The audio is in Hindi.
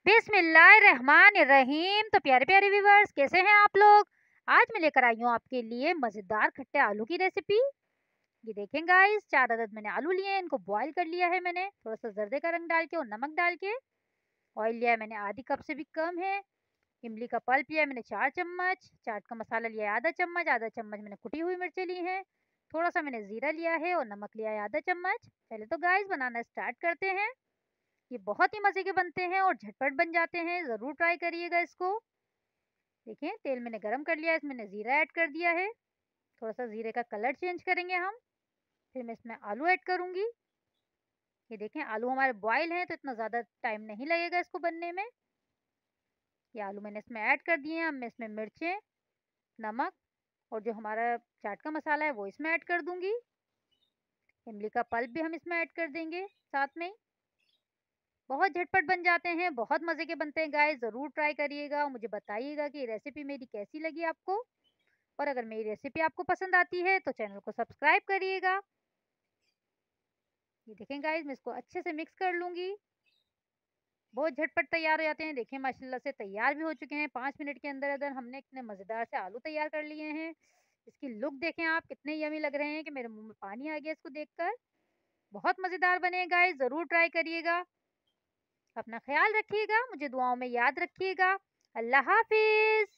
बिस्मिल्लाहिर्रहमानिर्रहीम। तो प्यारे प्यारे व्यूवर्स, कैसे हैं आप लोग। आज मैं लेकर आई हूँ आपके लिए मज़ेदार खट्टे आलू की रेसिपी। ये देखें गाइस, 4 अदद मैंने आलू लिए हैं। इनको बॉईल कर लिया है मैंने, थोड़ा सा जर्दे का रंग डाल के और नमक डाल के। ऑयल लिया है मैंने आधी कप से भी कम है। इमली का पल्प लिया है मैंने 4 चम्मच। चाट का मसाला लिया है आधा चम्मच मैंने कुटी हुई मिर्चें ली हैं। थोड़ा सा मैंने जीरा लिया है और नमक लिया है आधा चम्मच। पहले तो गाइस बनाना स्टार्ट करते हैं। ये बहुत ही मज़े के बनते हैं और झटपट बन जाते हैं, ज़रूर ट्राई करिएगा इसको। देखिए तेल मैंने गरम कर लिया है, इसमें मैंने ज़ीरा ऐड कर दिया है। थोड़ा सा ज़ीरे का कलर चेंज करेंगे हम। फिर मैं इसमें आलू ऐड करूँगी। ये देखें आलू हमारे बॉयल हैं तो इतना ज़्यादा टाइम नहीं लगेगा इसको बनने में। ये आलू मैंने इसमें ऐड कर दिए हैं। अब मैं इसमें मिर्चें, नमक और जो हमारा चाट का मसाला है वो इसमें ऐड कर दूँगी। इमली का पल्प भी हम इसमें ऐड कर देंगे साथ में। बहुत झटपट बन जाते हैं, बहुत मज़े के बनते हैं गाइस, ज़रूर ट्राई करिएगा और मुझे बताइएगा कि रेसिपी मेरी कैसी लगी आपको। और अगर मेरी रेसिपी आपको पसंद आती है तो चैनल को सब्सक्राइब करिएगा। ये देखें गाइस, मैं इसको अच्छे से मिक्स कर लूँगी। बहुत झटपट तैयार हो जाते हैं। देखें माशाल्लाह से तैयार भी हो चुके हैं। 5 मिनट के अंदर अंदर हमने इतने मज़ेदार से आलू तैयार कर लिए हैं। इसकी लुक देखें आप, कितने यमी लग रहे हैं कि मेरे मुँह में पानी आ गया इसको देखकर। बहुत मज़ेदार बने हैं गाइस, ज़रूर ट्राई करिएगा। अपना ख्याल रखिएगा, मुझे दुआओं में याद रखिएगा। अल्लाह हाफ़िज़।